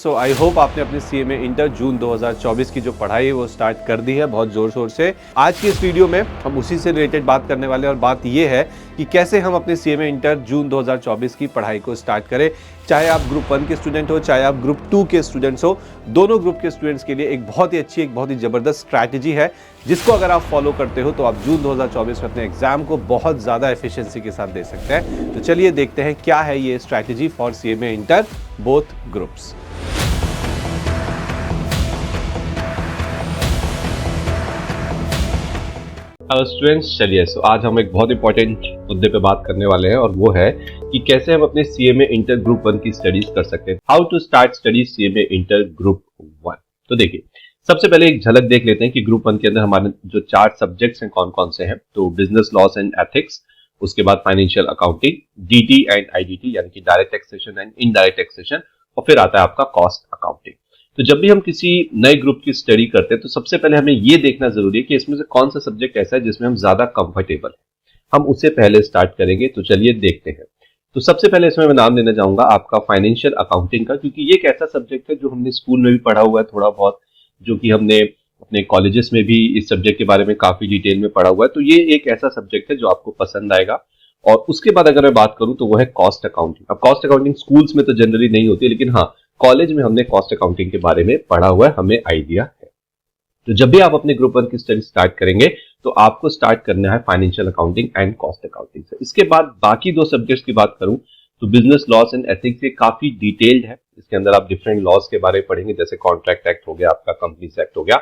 So I hope आपने अपनी CMA inter जून 2024 की जो पढ़ाई है वो स्टार्ट कर दी है बहुत जोर शोर से। आज की इस वीडियो में हम उसी से रिलेटेड बात करने वाले हैं और बात ये है कि कैसे हम अपनी सीएमए इंटर जून 2024 की पढ़ाई को स्टार्ट करें। चाहे आप ग्रुप 1 के स्टूडेंट हो, चाहे आप ग्रुप 2 के स्टूडेंट्स हो, दोनों ग्रुप के स्टूडेंट्स के लिए एक बहुत ही अच्छी, एक बहुत ही जबरदस्त स्ट्रैटेजी है जिसको अगर आप फॉलो करते हो तो आप जून 2024 में अपने एग्जाम को बहुत ज़्यादा एफिशिएंसी के साथ दे सकते हैं। तो चलिए देखते हैं क्या है ये strategy for CMA inter both groups. Students, चलिए आज हम एक बहुत इंपॉर्टेंट मुद्दे पे बात करने वाले हैं और वो है कि कैसे हम अपने सीएमए इंटर ग्रुप 1 की स्टडीज कर सकते हैं। How to start study CMA inter group 1। तो देखिए, सबसे पहले एक झलक देख लेते हैं कि ग्रुप 1 के अंदर हमारे जो 4 सब्जेक्ट्स हैं कौन कौन से हैं। तो बिजनेस लॉस एंड एथिक्स, उसके बाद financial accounting, DT and IDT यानी कि direct taxation and indirect taxation, और फिर आता है आपका कॉस्ट अकाउंटिंग। तो जब भी हम किसी नए ग्रुप की स्टडी करते हैं तो सबसे पहले हमें यह देखना जरूरी है कि इसमें से कौन सा सब्जेक्ट ऐसा है जिसमें हम ज्यादा कंफर्टेबल हैं। हम उसे पहले स्टार्ट करेंगे। तो चलिए देखते हैं। तो सबसे पहले इसमें मैं नाम देना चाहूंगा आपका फाइनेंशियल अकाउंटिंग का, क्योंकि ये एक ऐसा सब्जेक्ट है जो हमने स्कूल में भी पढ़ा हुआ है थोड़ा बहुत, जो कि हमने अपने कॉलेजेस में भी इस सब्जेक्ट के बारे में काफी डिटेल में पढ़ा हुआ है। तो ये एक ऐसा सब्जेक्ट है जो आपको पसंद आएगा। और उसके बाद अगर मैं बात करूं तो वो है कॉस्ट अकाउंटिंग। अब कॉस्ट अकाउंटिंग स्कूल्स में तो जनरली नहीं होती, लेकिन हाँ, कॉलेज में हमने कॉस्ट अकाउंटिंग के बारे में पढ़ा हुआ है, हमें आइडिया है। तो जब भी आप अपने ग्रुप 1 की स्टडी स्टार्ट करेंगे तो आपको स्टार्ट करना है financial accounting and cost accounting से। इसके बाद बाकी 2 सब्जेक्ट्स की बात करूं तो बिजनेस लॉस एंड एथिक्स ये काफी डिटेल्ड है। इसके अंदर आप डिफरेंट लॉस के बारे में पढ़ेंगे, जैसे कॉन्ट्रैक्ट एक्ट हो गया, आपका कंपनीज एक्ट हो गया।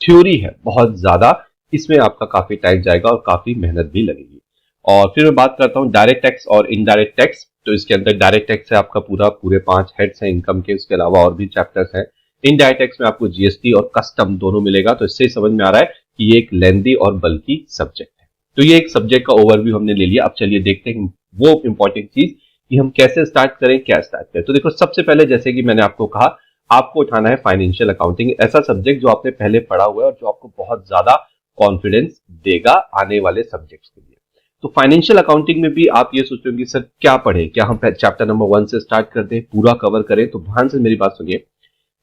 थ्योरी है बहुत ज्यादा, इसमें आपका काफी टाइम जाएगा और काफी मेहनत भी लगेगी। और फिर मैं बात करता हूँ डायरेक्ट टैक्स और इनडायरेक्ट टैक्स। तो इसके अंदर डायरेक्ट टैक्स है आपका पूरे 5 हेड्स हैं इनकम के, उसके अलावा और भी चैप्टर्स हैं। इनडायरेक्ट टैक्स में आपको जीएसटी और कस्टम दोनों मिलेगा। तो इससे समझ में आ रहा है कि ये एक लेंदी और बल्कि सब्जेक्ट है। तो ये एक सब्जेक्ट का ओवरव्यू हमने ले लिया। अब चलिए देखते हैं वो इंपॉर्टेंट चीज कि हम कैसे स्टार्ट करें, क्या स्टार्ट करें। तो देखो, सबसे पहले जैसे कि मैंने आपको कहा, आपको उठाना है फाइनेंशियल अकाउंटिंग, ऐसा सब्जेक्ट जो आपने पहले पढ़ा हुआ है और जो आपको बहुत ज्यादा कॉन्फिडेंस देगा आने वाले सब्जेक्ट्स के लिए। तो फाइनेंशियल अकाउंटिंग में भी आप ये सोच रहे होंगे सर क्या पढ़े, क्या हम चैप्टर नंबर 1 से स्टार्ट कर दें, पूरा कवर करें। तो ध्यान से मेरी बात सुनिए।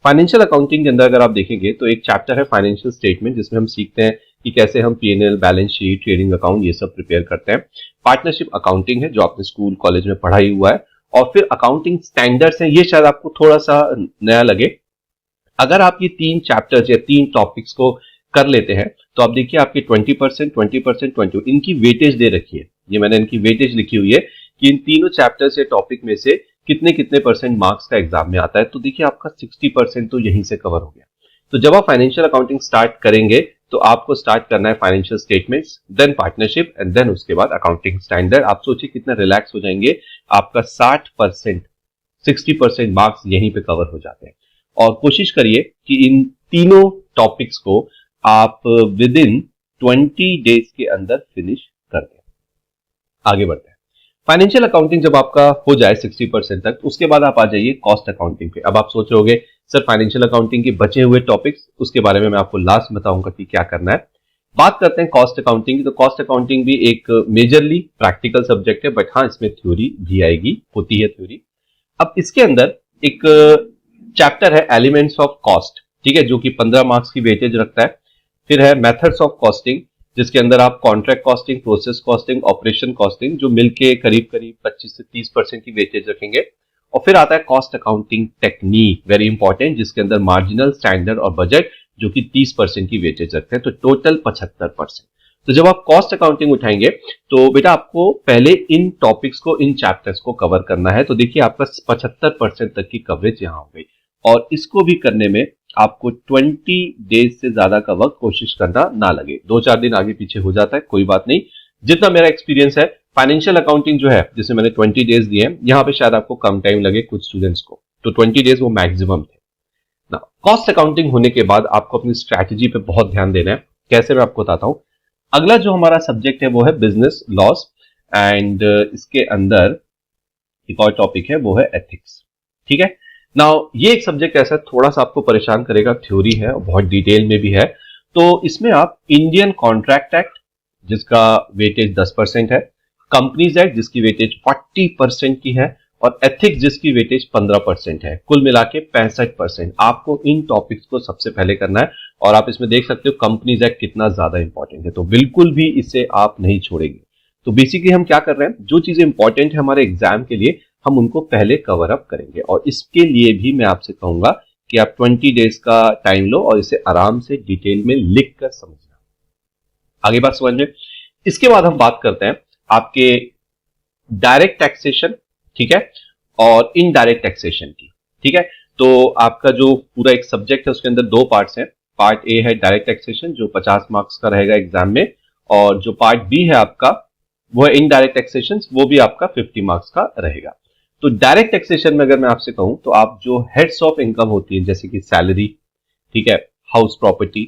फाइनेंशियल अकाउंटिंग के अंदर अगर आप देखेंगे तो एक चैप्टर है फाइनेंशियल स्टेटमेंट, जिसमें हम सीखते हैं कि कैसे हम PNL, balance sheet, trading account ये सब प्रिपेयर करते हैं। पार्टनरशिप अकाउंटिंग है जो आपने स्कूल कॉलेज में पढ़ा ही हुआ है। और फिर अकाउंटिंग स्टैंडर्ड्स है, ये शायद आपको थोड़ा सा नया लगे। अगर आप ये 3 चैप्टर्स या 3 टॉपिक्स को कर लेते हैं तो आप देखिए आपके 20%, 20%, 20 इनकी वेटेज दे रखी है। ये मैंने इनकी वेटेज लिखी हुई है कि इन तीनों चैप्टर्स या टॉपिक में से कितने कितने परसेंट मार्क्स का एग्जाम में आता है। तो देखिए आपका 60% तो यहीं से कवर हो गया। तो जब आप फाइनेंशियल अकाउंटिंग स्टार्ट करेंगे तो आपको स्टार्ट करना है financial statements, then partnership and then उसके बाद अकाउंटिंग स्टैंडर्ड। आप सोचिए कितना रिलैक्स हो जाएंगे। आपका 60%, 60% मार्क्स यहीं पे कवर हो जाते हैं। और कोशिश करिए कि इन तीनों टॉपिक्स को आप विद इन 20 डेज के अंदर फिनिश कर दें। आगे बढ़ते हैं। फाइनेंशियल अकाउंटिंग जब आपका हो जाए 60% तक, उसके बाद आप आ जाइए कॉस्ट अकाउंटिंग पे। अब आप सोच रहे होंगे सर फाइनेंशियल अकाउंटिंग के बचे हुए टॉपिक्स, उसके बारे में मैं आपको लास्ट बताऊंगा कि क्या करना है। बात करते हैं कॉस्ट अकाउंटिंग की। तो कॉस्ट अकाउंटिंग भी एक मेजरली प्रैक्टिकल सब्जेक्ट है, बट हाँ, इसमें थ्योरी भी आएगी, होती है थ्योरी। अब इसके अंदर एक चैप्टर है एलिमेंट्स ऑफ कॉस्ट, ठीक है, जो कि 15 मार्क्स की वेटेज रखता है। फिर है मेथड्स ऑफ कॉस्टिंग, जिसके अंदर आप contract costing, process costing, operation costing, जो मिलके करीब 25 से 30% की वेटेज रखेंगे। और फिर आता है cost accounting technique, very important, जिसके अंदर मार्जिनल, स्टैंडर्ड और बजट, जो कि 30% की वेटेज रखते हैं। तो टोटल 75%। तो जब आप कॉस्ट अकाउंटिंग उठाएंगे तो बेटा आपको पहले इन टॉपिक्स को, इन चैप्टर्स को कवर करना है। तो देखिए आपका 75% तक की कवरेज यहां हो गई। और इसको भी करने में आपको 20 डेज से ज्यादा का वक्त कोशिश करना ना लगे। 2-4 दिन आगे पीछे हो जाता है, कोई बात नहीं। जितना मेरा एक्सपीरियंस है, फाइनेंशियल अकाउंटिंग जो है, जिसमें मैंने 20 डेज दिए हैं, यहां पे शायद आपको कम टाइम लगे कुछ स्टूडेंट्स को। तो 20 डेज वो मैक्सिमम थे ना। कॉस्ट अकाउंटिंग होने के बाद आपको अपनी स्ट्रैटेजी पे बहुत ध्यान देना है। कैसे, मैं आपको बताता हूं। अगला जो हमारा सब्जेक्ट है वो है बिजनेस लॉस एंड इसके अंदर एक और टॉपिक है वो है एथिक्स, ठीक है। नाउ ये एक सब्जेक्ट ऐसा थोड़ा सा आपको परेशान करेगा, थ्योरी है और बहुत डिटेल में भी है। तो इसमें आप इंडियन कॉन्ट्रैक्ट एक्ट, जिसका वेटेज 10% है, कंपनीज एक्ट जिसकी वेटेज 40% की है, और एथिक्स जिसकी वेटेज 15% है। कुल मिला के 65% आपको इन टॉपिक्स को सबसे पहले करना है। और आप इसमें देख सकते हो कंपनीज एक्ट कितना ज्यादा इंपॉर्टेंट है, तो बिल्कुल भी इसे आप नहीं छोड़ेंगे। तो बेसिकली हम क्या कर रहे हैं, जो चीजें इंपॉर्टेंट है हमारे एग्जाम के लिए हम उनको पहले कवर अप करेंगे। और इसके लिए भी मैं आपसे कहूंगा कि आप 20 डेज का टाइम लो और इसे आराम से डिटेल में लिख कर समझना। आगे बात समझ में। इसके बाद हम बात करते हैं आपके डायरेक्ट टैक्सेशन, ठीक है, और इनडायरेक्ट टैक्सेशन की। ठीक है, तो आपका जो पूरा एक सब्जेक्ट है उसके अंदर दो पार्ट्स हैं। पार्ट ए है डायरेक्ट टैक्सेशन जो 50 मार्क्स का रहेगा एग्जाम में, और जो पार्ट बी है आपका वो है इनडायरेक्ट टैक्सेशन, वो भी आपका 50 मार्क्स का रहेगा। तो डायरेक्ट टैक्सेशन में अगर मैं आपसे कहूं तो आप जो हेड्स ऑफ इनकम होती है जैसे कि सैलरी, ठीक है, हाउस प्रॉपर्टी,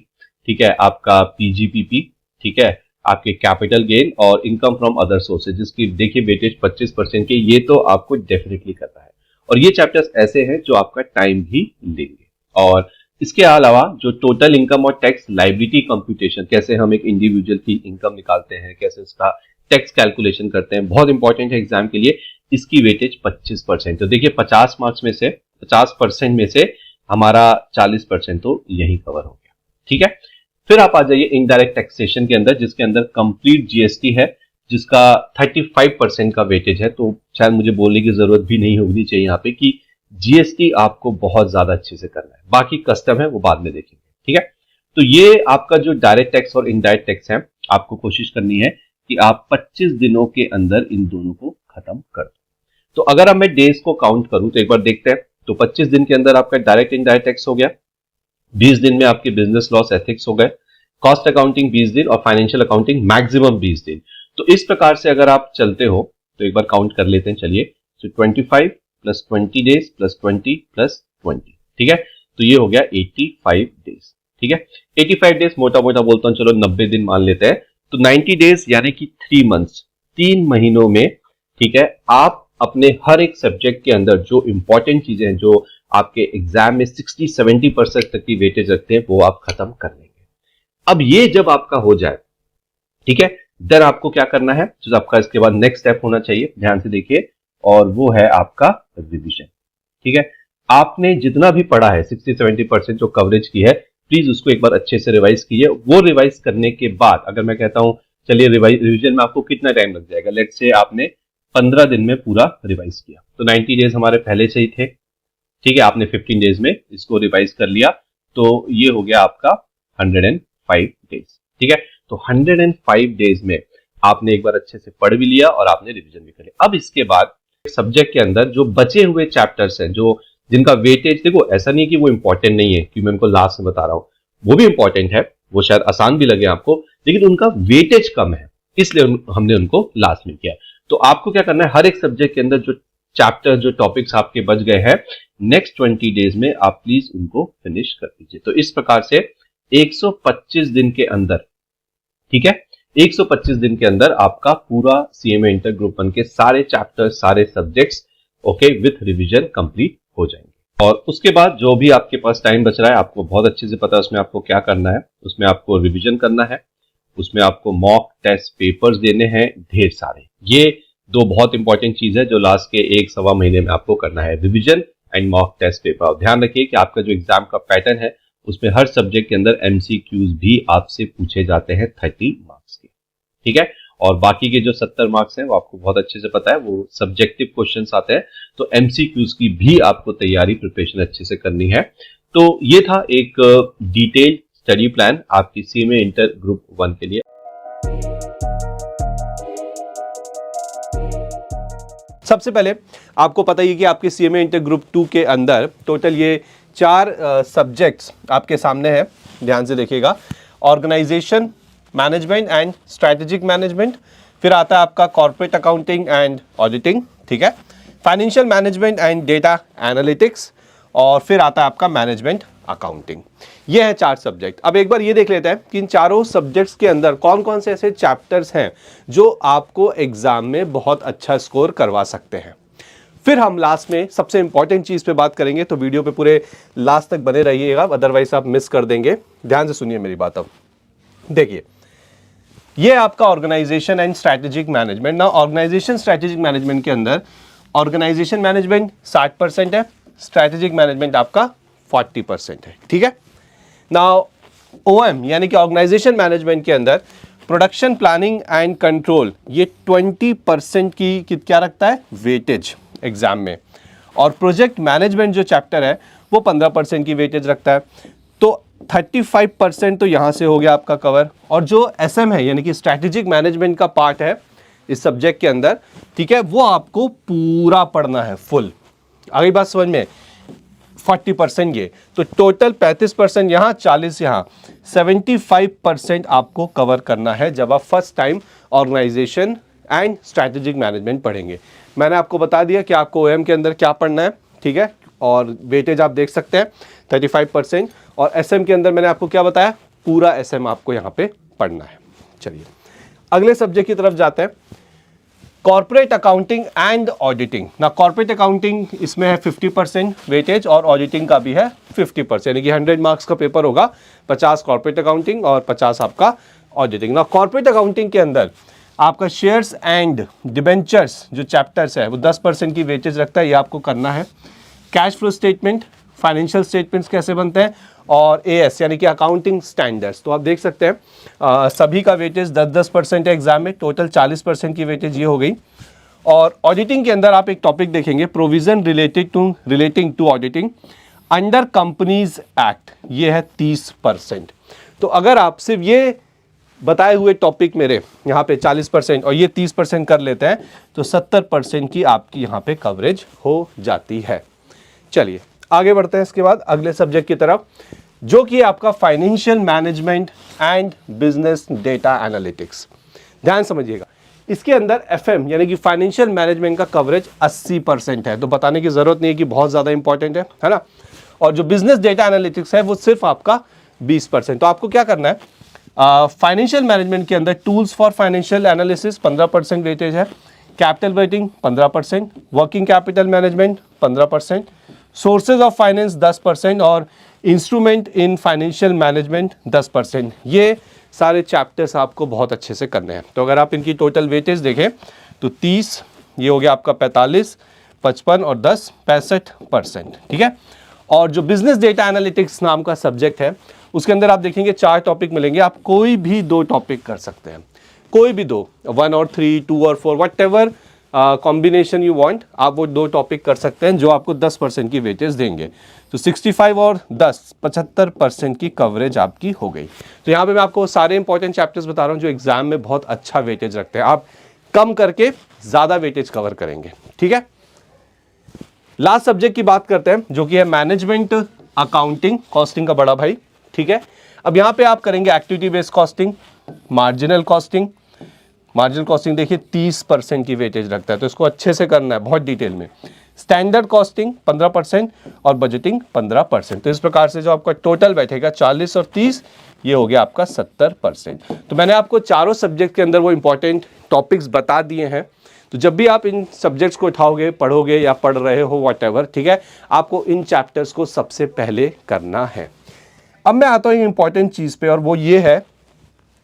ठीक है, आपका पीजीपीपी, ठीक है, आपके कैपिटल गेन और इनकम फ्रॉम अदर सोर्सेज जिसकी देखिए वेटेज 25% के, ये तो आपको डेफिनेटली करना है। और ये चैप्टर्स ऐसे हैं जो आपका टाइम भी लेंगे। और इसके अलावा जो टोटल इनकम और टैक्स लायबिलिटी कंप्यूटेशन, कैसे हम एक इंडिविजुअल की इनकम निकालते हैं, कैसे उसका टैक्स कैलकुलेशन करते हैं, बहुत इंपॉर्टेंट है एग्जाम के लिए। इसकी वेटेज 25%। तो देखिए 50 मार्क्स में से 50% में से हमारा 40% तो यही कवर हो गया। ठीक है, फिर आप आ जाइए इनडायरेक्ट टैक्सेशन के अंदर जिसके अंदर कंप्लीट जीएसटी है जिसका 35% का वेटेज है। तो शायद मुझे बोलने की जरूरत भी नहीं होनी चाहिए यहाँ पे कि जीएसटी आपको बहुत ज्यादा अच्छे से करना है, बाकी कस्टम है वो बाद में देखेंगे। ठीक है, तो ये आपका जो डायरेक्ट टैक्स और इनडायरेक्ट टैक्स है आपको कोशिश करनी है कि आप 25 दिनों के अंदर इन दोनों को खत्म कर दो। तो अगर अब मैं डेज को काउंट करूं तो एक बार देखते हैं। तो 25 दिन के अंदर आपका डायरेक्ट इनडायरेक्ट टैक्स हो गया, 20 दिन में आपके बिजनेस लॉस एथिक्स हो गए, कॉस्ट अकाउंटिंग 20 दिन और फाइनेंशियल अकाउंटिंग मैक्सिमम 20 दिन। तो इस प्रकार से अगर आप चलते हो तो एक बार काउंट कर लेते हैं, चलिए। तो 25 प्लस 20 डेज प्लस 20 प्लस 20, ठीक है, तो ये हो गया 85 डेज। ठीक है, 85 डेज मोटा मोटा बोलता हूं, चलो 90 दिन मान लेते हैं। तो 90 डेज यानी कि 3 मंथ्स, 3 महीनों में, ठीक है, आप अपने हर एक सब्जेक्ट के अंदर जो इंपॉर्टेंट चीजें हैं जो आपके एग्जाम में 60-70% तक की वेटेज रखते हैं वो आप खत्म कर लेंगे। अब ये जब आपका हो जाए, ठीक है, देन आपको क्या करना है, जो आपका इसके बाद नेक्स्ट स्टेप होना चाहिए, ध्यान से देखिए, और वो है आपका रिवीजन। ठीक है, आपने जितना भी पढ़ा है 60-70% जो कवरेज की है, प्लीज उसको एक बार अच्छे से रिवाइज कीजिए। वो रिवाइज करने के बाद अगर मैं कहता हूं चलिए रिवीजन में आपको कितना टाइम लग जाएगा, लेट्स से आपने 15 दिन में पूरा रिवाइज किया, तो 90 डेज हमारे पहले से ही थे। ठीक है, आपने 15 डेज में इसको रिवाइज कर लिया, तो ये हो गया आपका 105 डेज। ठीक है, तो 105 डेज में आपने एक बार अच्छे से पढ़ भी लिया और आपने रिवीजन भी कर लिया। अब इसके बाद सब्जेक्ट के अंदर जो बचे हुए चैप्टर्स हैं जो जिनका वेटेज, देखो ऐसा नहीं कि वो इंपॉर्टेंट नहीं है कि मैं उनको लास्ट में बता रहा हूं, वो भी इंपॉर्टेंट है, वो शायद आसान भी लगे आपको, लेकिन उनका वेटेज कम है इसलिए हमने उनको लास्ट में किया। तो आपको क्या करना है, हर एक सब्जेक्ट के अंदर जो चैप्टर जो टॉपिक्स आपके बच गए हैं नेक्स्ट 20 डेज में आप प्लीज उनको फिनिश कर दीजिए। तो इस प्रकार से 125 दिन के अंदर, ठीक है, 125 दिन के अंदर आपका पूरा सीएमए इंटर ग्रुप 1 के सारे चैप्टर, सारे subjects okay with revision complete हो जाएंगे। और उसके बाद जो भी आपके पास टाइम बच रहा है आपको बहुत अच्छे से पता है उसमें आपको क्या करना है। उसमें आपको रिवीजन करना है, उसमें आपको मॉक टेस्ट पेपर्स देने हैं ढेर सारे। ये दो बहुत इंपॉर्टेंट चीज है जो लास्ट के 1-1.25 महीने में आपको करना है, revision and mock test paper. और ध्यान रखिए कि आपका जो एग्जाम का पैटर्न है उसमें हर सब्जेक्ट के अंदर एमसीक्यूज भी आपसे पूछे जाते हैं 30 मार्क्स के। ठीक है, और बाकी के जो 70 मार्क्स हैं वो आपको बहुत अच्छे से पता है, वो सब्जेक्टिव क्वेश्चंस आते हैं, तो एमसीक्यूज की भी आपको तैयारी प्रिपरेशन अच्छे से करनी है। तो ये था एक डिटेल स्टडी प्लान आपकी सीएमए इंटर ग्रुप 1 के लिए। सबसे पहले आपको पता ही कि आपके सीएमए इंटर ग्रुप 2 के अंदर टोटल ये 4 सब्जेक्ट्स आपके सामने हैं, ध्यान से देखिएगा। Organisation management and strategic management, फिर आता है आपका कॉर्पोरेट अकाउंटिंग एंड ऑडिटिंग, ठीक है, financial management and data analytics, और फिर आता है आपका मैनेजमेंट अकाउंटिंग। ये है 4 सब्जेक्ट। अब एक बार ये देख लेते हैं कि इन चारों सब्जेक्ट्स के अंदर कौन कौन से ऐसे चैप्टर्स हैं जो आपको एग्जाम में बहुत अच्छा स्कोर करवा सकते हैं। फिर हम लास्ट में सबसे इंपॉर्टेंट चीज पे बात करेंगे, तो वीडियो पे पूरे लास्ट तक बने रहिएगा, अदरवाइज आप मिस कर देंगे। ध्यान से सुनिए मेरी बात। अब देखिए, ये आपका ऑर्गेनाइजेशन एंड स्ट्रैटेजिक मैनेजमेंट ना, ऑर्गेनाइजेशन स्ट्रैटेजिक मैनेजमेंट के अंदर ऑर्गेनाइजेशन मैनेजमेंट 60% है, स्ट्रैटेजिक मैनेजमेंट आपका 40% है, ठीक है। नाउ OM यानी कि ऑर्गेनाइजेशन मैनेजमेंट के अंदर प्रोडक्शन प्लानिंग एंड कंट्रोल ये 20% की क्या रखता है वेटेज एग्जाम में, और प्रोजेक्ट मैनेजमेंट जो चैप्टर है वो 15% की वेटेज रखता है। तो 35% तो यहाँ से हो गया आपका कवर, और जो SM है यानी कि स्ट्रैटेजिक मैनेजमेंट का पार्ट है इस सब्जेक्ट के अंदर, ठीक है, वो आपको पूरा पढ़ना है फुल। आगे बात समझ में, 40% ये, तो टोटल 35% यहाँ, 40 यहाँ, 75% आपको कवर करना है जब आप first time organisation and strategic management पढ़ेंगे। मैंने आपको बता दिया कि आपको OM के अंदर क्या पढ़ना है, ठीक है, और वेटेज आप देख सकते हैं 35%, और SM के अंदर मैंने आपको क्या बताया, पूरा SM आपको यहाँ पे पढ़ना है। चलिए अगले सब्जेक्ट की तरफ जाते हैं, कॉर्पोरेट अकाउंटिंग एंड ऑडिटिंग। ना कॉर्पोरेट अकाउंटिंग इसमें है 50% वेटेज, और ऑडिटिंग का भी है 50%, यानी कि 100 मार्क्स का पेपर होगा, 50 कॉर्पोरेट अकाउंटिंग और 50 आपका ऑडिटिंग। ना कॉर्पोरेट अकाउंटिंग के अंदर आपका शेयर्स एंड डिबेंचर्स जो चैप्टर्स है वो 10% की वेटेज रखता है, ये आपको करना है। Cash flow statement, financial statements कैसे बनते हैं, और AS यानी कि अकाउंटिंग स्टैंडर्ड्स, तो आप देख सकते हैं सभी का वेटेज 10-10% है एग्जाम में, टोटल 40% की वेटेज ये हो गई। और ऑडिटिंग के अंदर आप एक टॉपिक देखेंगे, provision relating to auditing under companies act, ये है 30%। तो अगर आप सिर्फ ये बताए हुए टॉपिक मेरे यहाँ पे 40% और ये 30% कर लेते हैं तो 70% की आपकी यहाँ पे कवरेज हो जाती है। चलिए आगे बढ़ते हैं इसके बाद अगले सब्जेक्ट की तरफ, जो कि आपका financial management and business data analytics. ध्यान समझिएगा, इसके अंदर FM यानी कि फाइनेंशियल मैनेजमेंट का कवरेज 80% है, तो बताने की जरूरत नहीं है कि बहुत ज़्यादा इंपॉर्टेंट है ना। और जो बिजनेस डेटा एनालिटिक्स है वो सिर्फ आपका 20%। तो आपको क्या करना है, फाइनेंशियल मैनेजमेंट के अंदर tools for financial analysis 15% weightage है, capital weighting 15%, working capital management 15%, sources of finance 10% और इंस्ट्रूमेंट इन फाइनेंशियल मैनेजमेंट 10%। ये सारे चैप्टर्स आपको बहुत अच्छे से करने हैं। तो अगर आप इनकी टोटल वेटेज देखें तो 30, ये हो गया आपका 45, 55 और 10 65%, ठीक है। और जो बिजनेस डेटा एनालिटिक्स नाम का सब्जेक्ट है उसके अंदर आप देखेंगे 4 टॉपिक मिलेंगे, आप कोई भी 2 टॉपिक कर सकते हैं, कोई भी 2, 1 और 3, 2 और 4, what ever combination you want, आप वो 2 टॉपिक कर सकते हैं जो आपको 10% की वेटेज देंगे। तो 65 और 10 75% की कवरेज आपकी हो गई। तो यहाँ पे मैं आपको सारे इंपॉर्टेंट चैप्टर्स बता रहा हूँ जो एग्जाम में बहुत अच्छा वेटेज रखते हैं, आप कम करके ज़्यादा वेटेज कवर करेंगे, ठीक है। लास्ट सब्जेक्ट की बात करते हैं जो कि है मैनेजमेंट अकाउंटिंग, कॉस्टिंग का बड़ा भाई, ठीक है। अब यहाँ पे आप करेंगे activity based costing, marginal costing. Marginal costing देखिए 30% की वेटेज रखता है, तो इसको अच्छे से करना है बहुत डिटेल में। स्टैंडर्ड कॉस्टिंग 15% और बजटिंग 15%। तो इस प्रकार से जो आपका टोटल बैठेगा 40 और 30, ये हो गया आपका 70%। तो मैंने आपको चारों सब्जेक्ट के अंदर वो इंपॉर्टेंट टॉपिक्स बता दिए हैं। तो जब भी आप इन सब्जेक्ट्स को उठाओगे, पढ़ोगे या पढ़ रहे हो व्हाटएवर, ठीक है, आपको इन चैप्टर्स को सबसे पहले करना है। अब मैं आता हूँ इंपॉर्टेंट चीज़ पे, और वो ये है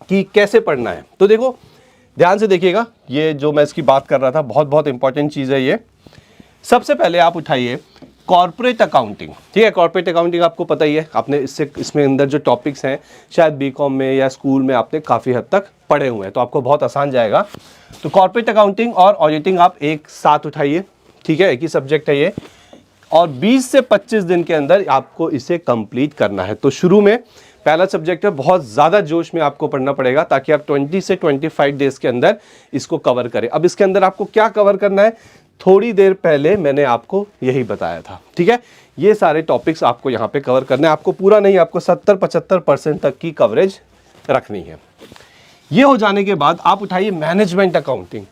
कि कैसे पढ़ना है। तो देखो ध्यान से देखिएगा, ये जो मैं इसकी बात कर रहा था बहुत बहुत इंपॉर्टेंट चीज़ है ये। सबसे पहले आप उठाइए कॉर्पोरेट अकाउंटिंग, ठीक है। कॉर्पोरेट अकाउंटिंग आपको पता ही है, आपने इसमें अंदर जो टॉपिक्स हैं शायद BCom में या स्कूल में आपने काफ़ी हद तक पढ़े हुए हैं, तो आपको बहुत आसान जाएगा। तो कॉर्पोरेट अकाउंटिंग और ऑडिटिंग आप एक साथ उठाइए, ठीक है, एक ही सब्जेक्ट है ये, और 20 से 25 दिन के अंदर आपको इसे कंप्लीट करना है। तो शुरू में पहला सब्जेक्ट है, बहुत ज़्यादा जोश में आपको पढ़ना पड़ेगा ताकि आप 20 से 25 डेज के अंदर इसको कवर करें। अब इसके अंदर आपको क्या कवर करना है, थोड़ी देर पहले मैंने आपको यही बताया था, ठीक है। ये सारे टॉपिक्स आपको यहाँ पे कवर करने हैं, आपको पूरा नहीं, आपको 70-75% तक की कवरेज रखनी है। ये हो जाने के बाद आप उठाइए मैनेजमेंट अकाउंटिंग,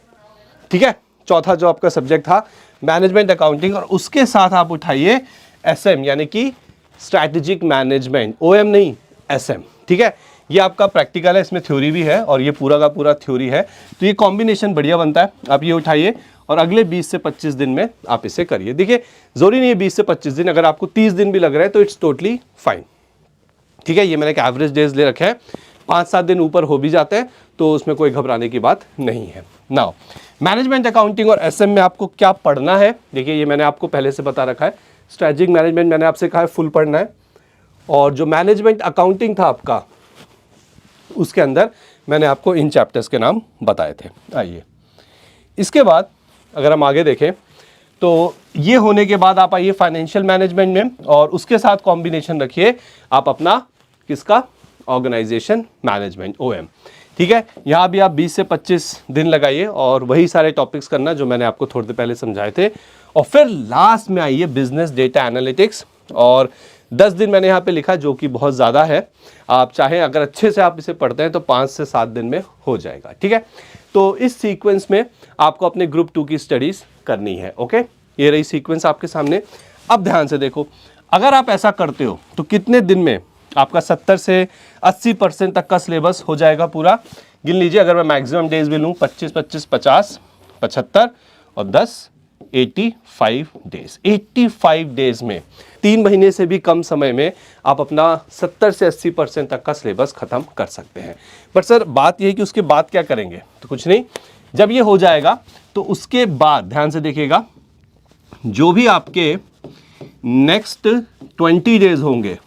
ठीक है, चौथा जो आपका सब्जेक्ट था मैनेजमेंट अकाउंटिंग, और उसके साथ आप उठाइए SM यानी कि स्ट्रैटेजिक मैनेजमेंट, OM नहीं SM, ठीक है। ये आपका प्रैक्टिकल है, इसमें थ्योरी भी है और ये पूरा का पूरा थ्योरी है, तो ये कॉम्बिनेशन बढ़िया बनता है। आप ये उठाइए और अगले 20 से 25 दिन में आप इसे करिए। देखिए जरूरी नहीं है 20 से 25 दिन, अगर आपको 30 दिन भी लग रहा है तो इट्स टोटली फाइन, ठीक है। ये मैंने एक एवरेज डेज ले रखे हैं, 5-7 दिन ऊपर हो भी जाते हैं तो उसमें कोई घबराने की बात नहीं है। नाउ मैनेजमेंट अकाउंटिंग और एसएम में आपको क्या पढ़ना है, देखिए ये मैंने आपको पहले से बता रखा है। स्ट्रेटेजिक मैनेजमेंट मैंने आपसे कहा है फुल पढ़ना है, और जो मैनेजमेंट अकाउंटिंग था आपका, उसके अंदर मैंने आपको इन चैप्टर्स के नाम बताए थे। आइए इसके बाद अगर हम आगे देखें तो ये होने के बाद आप आइए फाइनेंशियल मैनेजमेंट में, और उसके साथ कॉम्बिनेशन रखिए आप अपना किसका, ऑर्गेनाइजेशन मैनेजमेंट, ओएम। ठीक है, यहाँ भी आप 20 से 25 दिन लगाइए और वही सारे टॉपिक्स करना जो मैंने आपको थोड़ी देर पहले समझाए थे। और फिर लास्ट में आइए बिजनेस डेटा एनालिटिक्स, और 10 दिन मैंने यहाँ पे लिखा जो कि बहुत ज़्यादा है। आप चाहें अगर अच्छे से आप इसे पढ़ते हैं तो 5 से 7 दिन में हो जाएगा। ठीक है, तो इस सीक्वेंस में आपको अपने ग्रुप 2 की स्टडीज़ करनी है। ओके, ये रही सीक्वेंस आपके सामने। अब ध्यान से देखो, अगर आप ऐसा करते हो तो कितने दिन में आपका 70 से 80% तक का सिलेबस हो जाएगा पूरा। गिन लीजिए, अगर मैं मैक्सिमम डेज भी लूँ 25, 25, 50, 75 और 10, 85 डेज। 85 डेज में 3 महीने से भी कम समय में आप अपना 70 से 80% तक का सिलेबस खत्म कर सकते हैं। पर सर बात यह है कि उसके बाद क्या करेंगे, तो कुछ नहीं, जब ये हो जाएगा तो उसके बाद ध्यान से देखिएगा, जो भी आपके नेक्स्ट 20 डेज होंगे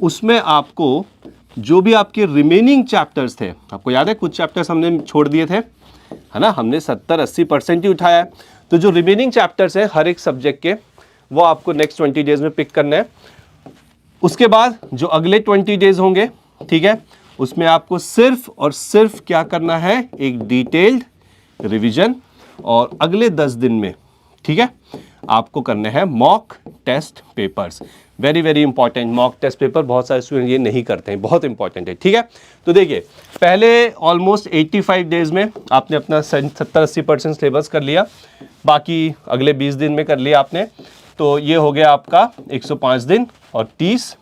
उसमें आपको जो भी आपके रिमेनिंग चैप्टर्स थे, आपको याद है कुछ चैप्टर्स हमने छोड़ दिए थे, है ना, हमने 70-80% ही उठाया है, तो जो रिमेनिंग चैप्टर्स हैं हर एक सब्जेक्ट के, वो आपको नेक्स्ट 20 डेज में पिक करना है। उसके बाद जो अगले 20 डेज होंगे, ठीक है, उसमें आपको सिर्फ और सिर्फ क्या करना है, एक डिटेल्ड रिवीजन, और अगले 10 दिन में, ठीक है, आपको करने हैं mock test papers. Very very important, mock test paper बहुत सारे स्टूडेंट ये नहीं करते हैं, बहुत इंपॉर्टेंट है। ठीक है, तो देखिए पहले ऑलमोस्ट 85 डेज में आपने अपना 70-80% सिलेबस कर लिया, बाकी अगले 20 दिन में कर लिया आपने, तो ये हो गया आपका 105 दिन और 30,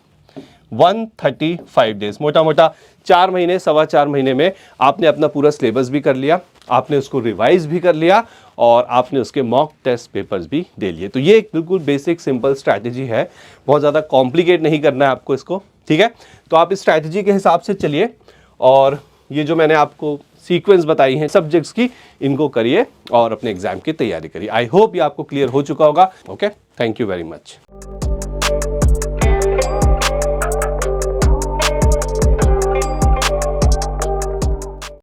135 डेज, मोटा मोटा 4 महीने, 4.25 महीने में आपने अपना पूरा सिलेबस भी कर लिया, आपने उसको रिवाइज भी कर लिया, और आपने उसके मॉक टेस्ट पेपर्स भी दे लिए। तो ये एक बिल्कुल बेसिक सिंपल स्ट्रैटेजी है, बहुत ज़्यादा कॉम्प्लिकेट नहीं करना है आपको इसको। ठीक है, तो आप इस स्ट्रैटेजी के हिसाब से चलिए, और ये जो मैंने आपको सीक्वेंस बताई हैं सब्जेक्ट्स की, इनको करिए और अपने एग्जाम की तैयारी करिए। आई होप ये आपको क्लियर हो चुका होगा। Okay, thank you very much.